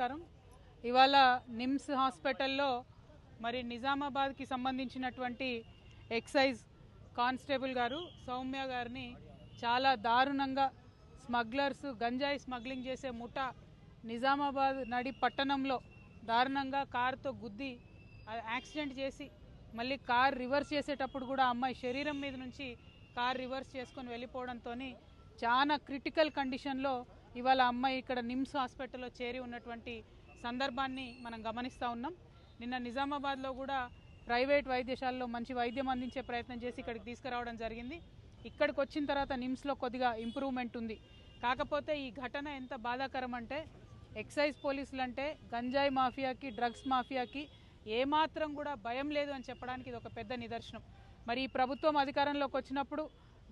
నమస్కారం. ఇవాళ నిమ్స్ హాస్పిటల్లో మరి నిజామాబాద్కి సంబంధించినటువంటి ఎక్సైజ్ కానిస్టేబుల్ గారు సౌమ్య గారిని చాలా దారుణంగా స్మగ్లర్స్ గంజాయి స్మగ్లింగ్ చేసే ముఠా నిజామాబాద్ నడి పట్టణంలో దారుణంగా కారుతో గుద్ది యాక్సిడెంట్ చేసి మళ్ళీ కార్ రివర్స్ చేసేటప్పుడు కూడా అమ్మాయి శరీరం మీద నుంచి కార్ రివర్స్ చేసుకొని వెళ్ళిపోవడంతో చాలా క్రిటికల్ కండిషన్లో ఇవాళ అమ్మాయి ఇక్కడ నిమ్స్ హాస్పిటల్లో చేరి ఉన్నటువంటి సందర్భాన్ని మనం గమనిస్తూ ఉన్నాం. నిన్న నిజామాబాద్లో కూడా ప్రైవేట్ వైద్యశాలలో మంచి వైద్యం అందించే ప్రయత్నం చేసి ఇక్కడికి తీసుకురావడం జరిగింది. ఇక్కడికి వచ్చిన తర్వాత నిమ్స్లో కొద్దిగా ఇంప్రూవ్మెంట్ ఉంది. కాకపోతే ఈ ఘటన ఎంత బాధాకరం అంటే ఎక్సైజ్ పోలీసులు అంటే గంజాయి మాఫియాకి డ్రగ్స్ మాఫియాకి ఏమాత్రం కూడా భయం లేదు అని చెప్పడానికి ఇది ఒక పెద్ద నిదర్శనం. మరి ఈ ప్రభుత్వం అధికారంలోకి వచ్చినప్పుడు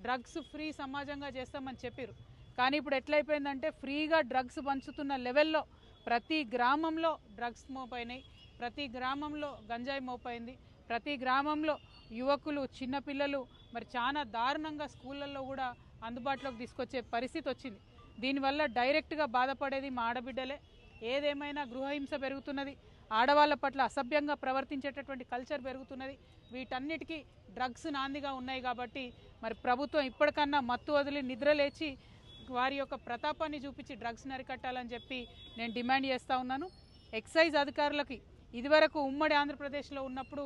డ్రగ్స్ ఫ్రీ సమాజంగా చేస్తామని చెప్పారు. కానీ ఇప్పుడు ఎట్లయిపోయిందంటే ఫ్రీగా డ్రగ్స్ పంచుతున్న లెవెల్లో ప్రతి గ్రామంలో డ్రగ్స్ మోపైనాయి, ప్రతి గ్రామంలో గంజాయి మోపైంది, ప్రతి గ్రామంలో యువకులు చిన్నపిల్లలు మరి చాలా దారుణంగా స్కూళ్ళల్లో కూడా అందుబాటులోకి తీసుకొచ్చే పరిస్థితి వచ్చింది. దీనివల్ల డైరెక్ట్గా బాధపడేది మా ఆడబిడ్డలే. ఏదేమైనా గృహహింస పెరుగుతున్నది, ఆడవాళ్ళ పట్ల అసభ్యంగా ప్రవర్తించేటటువంటి కల్చర్ పెరుగుతున్నది. వీటన్నిటికీ డ్రగ్స్ నాందిగా ఉన్నాయి. కాబట్టి మరి ప్రభుత్వం ఇప్పటికన్నా మత్తు వదిలి నిద్ర లేచి వారి యొక్క ప్రతాపాన్ని చూపించి డ్రగ్స్ని అరికట్టాలని చెప్పి నేను డిమాండ్ చేస్తూ ఉన్నాను. ఎక్సైజ్ అధికారులకి ఇదివరకు ఉమ్మడి ఆంధ్రప్రదేశ్లో ఉన్నప్పుడు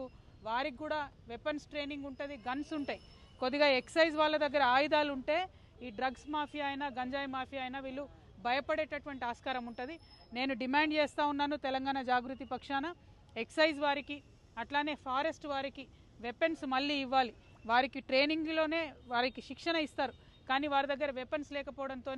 వారికి కూడా వెపన్స్ ట్రైనింగ్ ఉంటుంది, గన్స్ ఉంటాయి. కొద్దిగా ఎక్సైజ్ వాళ్ళ దగ్గర ఆయుధాలు ఉంటే ఈ డ్రగ్స్ మాఫియా అయినా గంజాయి మాఫియా అయినా వీళ్ళు భయపడేటటువంటి ఆస్కారం ఉంటుంది. నేను డిమాండ్ చేస్తూ ఉన్నాను తెలంగాణ జాగృతి పక్షాన ఎక్సైజ్ వారికి అట్లానే ఫారెస్ట్ వారికి వెపన్స్ మళ్ళీ ఇవ్వాలి. వారికి ట్రైనింగ్లోనే వారికి శిక్షణ ఇస్తారు, కానీ వారి దగ్గర వెపన్స్ లేకపోవడంతో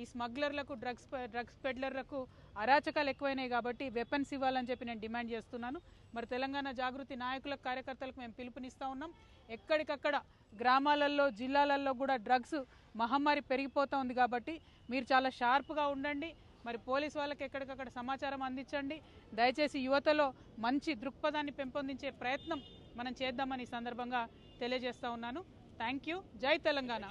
ఈ స్మగ్లర్లకు డ్రగ్స్ పెడ్లర్లకు అరాచకాలు ఎక్కువైనాయి. కాబట్టి వెపన్స్ ఇవ్వాలని చెప్పి నేను డిమాండ్ చేస్తున్నాను. మరి తెలంగాణ జాగృతి నాయకులకు కార్యకర్తలకు మేము పిలుపునిస్తూ ఉన్నాం. ఎక్కడికక్కడ గ్రామాలలో జిల్లాలలో కూడా డ్రగ్స్ మహమ్మారి పెరిగిపోతూ ఉంది. కాబట్టి మీరు చాలా షార్ప్గా ఉండండి. మరి పోలీసు వాళ్ళకి ఎక్కడికక్కడ సమాచారం అందించండి. దయచేసి యువతలో మంచి దృక్పథాన్ని పెంపొందించే ప్రయత్నం మనం చేద్దామని ఈ సందర్భంగా తెలియజేస్తూ ఉన్నాను. Thank you. జై తెలంగాణ.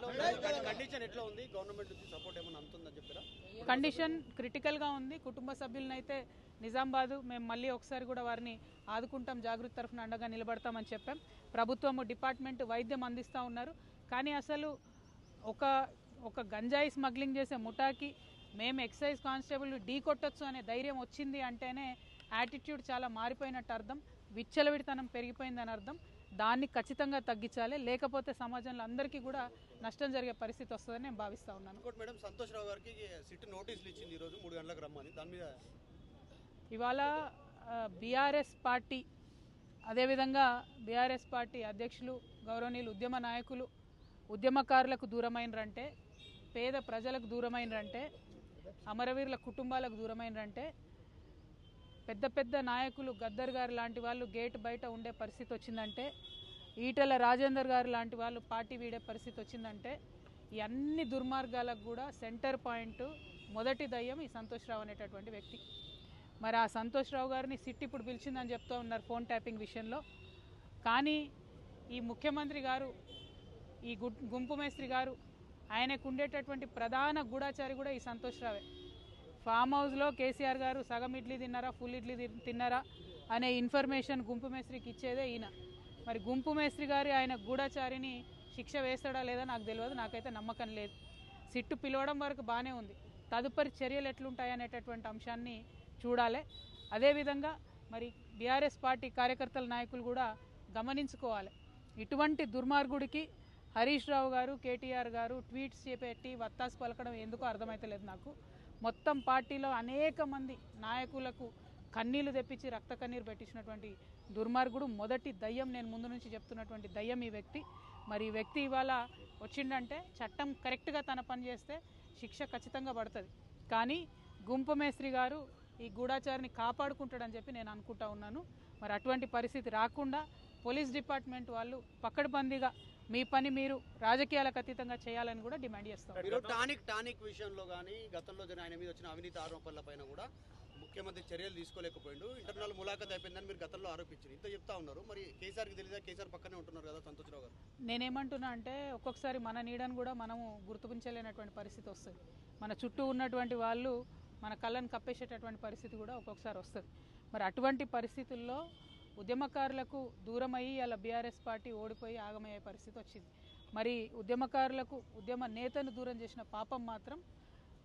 కండిషన్ క్రిటికల్గా ఉంది. కుటుంబ సభ్యులనైతే నిజామాబాద్ మేము మళ్ళీ ఒకసారి కూడా వారిని ఆదుకుంటాం, జాగృతి తరఫున అండగా నిలబడతామని చెప్పాం. ప్రభుత్వము డిపార్ట్మెంట్ వైద్యం అందిస్తూ ఉన్నారు. కానీ అసలు ఒక గంజాయి స్మగ్లింగ్ చేసే ముఠాకి మేము ఎక్సైజ్ కానిస్టేబుల్ ఢీ కొట్టొచ్చు అనే ధైర్యం వచ్చింది అంటేనే యాటిట్యూడ్ చాలా మారిపోయినట్టు అర్థం, విచ్చలవిడితనం పెరిగిపోయిందని అర్థం. దాన్ని ఖచ్చితంగా తగ్గించాలి, లేకపోతే సమాజంలో అందరికీ కూడా నష్టం జరిగే పరిస్థితి వస్తుందని నేను భావిస్తూ ఉన్నాను. మేడం సంతోష్ రావు గారికి సిట్ నోటీసులు ఇచ్చింది ఈరోజు 3 గంటలకు రమ్మని. దాని మీద ఇవాళ బీఆర్ఎస్ పార్టీ అదేవిధంగా బీఆర్ఎస్ పార్టీ అధ్యక్షులు గౌరవనీయులు ఉద్యమ నాయకులు ఉద్యమకారులకు దూరమైనరంటే, పేద ప్రజలకు దూరమైనరంటే, అమరవీరుల కుటుంబాలకు దూరమైనరంటే, పెద్ద పెద్ద నాయకులు గద్దర్ గారు లాంటి వాళ్ళు గేట్ బయట ఉండే పరిస్థితి వచ్చిందంటే, ఈటెల రాజేందర్ గారు లాంటి వాళ్ళు పార్టీ వీడే పరిస్థితి వచ్చిందంటే, ఈ అన్ని దుర్మార్గాలకు కూడా సెంటర్ పాయింట్ మొదటి దయ్యం ఈ సంతోష్ రావు అనేటటువంటి వ్యక్తి. మరి ఆ సంతోష్ రావు గారిని సిట్ ఇప్పుడు పిలిచిందని చెప్తూ ఉన్నారు ఫోన్ ట్యాపింగ్ విషయంలో. కానీ ఈ ముఖ్యమంత్రి గారు, ఈ గుంపు మేస్త్రి గారు, ఆయనకు ఉండేటటువంటి ప్రధాన గూఢాచారి కూడా ఈ సంతోష్ రావే. ఫామ్ హౌస్లో కేసీఆర్ గారు సగం ఇడ్లీ తిన్నారా ఫుల్ ఇడ్లీ తిన్నారా అనే ఇన్ఫర్మేషన్ గుంపు మేస్త్రికి ఇచ్చేదే ఈయన. మరి గుంపు మేస్త్రి గారి ఆయన గూఢాచారిని శిక్ష వేస్తాడా లేదా నాకు తెలియదు, నాకైతే నమ్మకం లేదు. సిట్టు పిలవడం వరకు బాగానే ఉంది, తదుపరి చర్యలు ఎట్లుంటాయనేటటువంటి అంశాన్ని చూడాలి. అదేవిధంగా మరి బీఆర్ఎస్ పార్టీ కార్యకర్తల నాయకులు కూడా గమనించుకోవాలి. ఇటువంటి దుర్మార్గుడికి హరీష్ రావు గారు కేటీఆర్ గారు ట్వీట్స్ చేపెట్టి వత్తాసు పలకడం ఎందుకో అర్థమైతలేదు నాకు. మొత్తం పార్టీలో అనేక మంది నాయకులకు కన్నీళ్లు తెప్పించి రక్త కన్నీరు పెట్టించినటువంటి దుర్మార్గుడు, మొదటి దయ్యం, నేను ముందు నుంచి చెప్తున్నటువంటి దయ్యం ఈ వ్యక్తి. మరి ఈ వ్యక్తి ఇవాళ వచ్చిండంటే చట్టం కరెక్ట్గా తన పని చేస్తే శిక్ష ఖచ్చితంగా పడుతుంది. కానీ గుంపు మేస్త్రి గారు ఈ గూఢాచారిని కాపాడుకుంటాడని చెప్పి నేను అనుకుంటా ఉన్నాను. మరి అటువంటి పరిస్థితి రాకుండా పోలీస్ డిపార్ట్మెంట్ వాళ్ళు పక్కడబందీగా మీ పని మీరు రాజకీయాలకు అతీతంగా చేయాలని కూడా డిమాండ్ చేస్తాం. టానిక్ విషయంలో కానీ గతంలో ఆయన మీద వచ్చిన అవినీతి ఆరోపణల పైన కూడా ముఖ్యమంత్రి చర్యలు తీసుకోలేకపోయిండు, ఇంటర్నల్ ములాఖత్ అయిపోయిందని మీరు గతంలో ఆరోపించారు, ఇంత చెప్తా ఉన్నారు. మరి కేసీఆర్కి తెలియదా? కేసీఆర్ పక్కనే ఉంటున్నారు కదా సంతోష్ రావు గారు. నేనేమంటున్నా అంటే ఒక్కొక్కసారి మన నీడను కూడా మనము గుర్తించలేనటువంటి పరిస్థితి వస్తుంది. మన చుట్టూ ఉన్నటువంటి వాళ్ళు మన కళ్ళను కప్పేసేటటువంటి పరిస్థితి కూడా ఒక్కొక్కసారి వస్తుంది. మరి అటువంటి పరిస్థితుల్లో ఉద్యమకారులకు దూరమయ్యి అలా బీఆర్ఎస్ పార్టీ ఓడిపోయి ఆగమయ్యే పరిస్థితి వచ్చింది. మరి ఉద్యమకారులకు ఉద్యమ నేతను దూరం చేసిన పాపం మాత్రం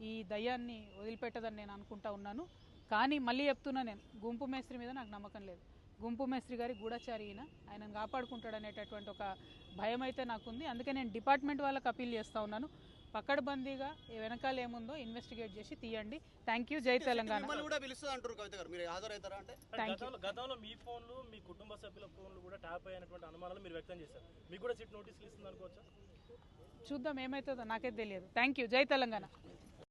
ఈ దయ్యాన్ని వదిలిపెట్టదని నేను అనుకుంటా ఉన్నాను. కానీ మళ్ళీ చెప్తున్నా, నేను గుంపు మేస్త్రి మీద నాకు నమ్మకం లేదు. గుంపు మేస్త్రి గారి గూఢచారి ఆయనను కాపాడుకుంటాడనేటటువంటి ఒక భయం అయితే నాకుంది. అందుకే నేను డిపార్ట్మెంట్ వాళ్ళకి అపీల్ చేస్తూ ఉన్నాను, పకడ్బందీగా వెనకాల ఏముందో ఇన్వెస్టిగేట్ చేసి తీయండి. Thank you. జై తెలంగాణ. గతంలో మీ ఫోన్లు, మీ కుటుంబ సభ్యుల ఫోన్లు కూడా ట్యాప్ అయినటువంటి అనుమానాలు మీరు వ్యక్తం చేశారు. మీకు కూడా సిట్ నోటీసులు ఇస్తుంది అనుకోవచ్చా? చూద్దాం ఏమవుతుందో, నాకైతే తెలియదు. Thank you. జై తెలంగాణ.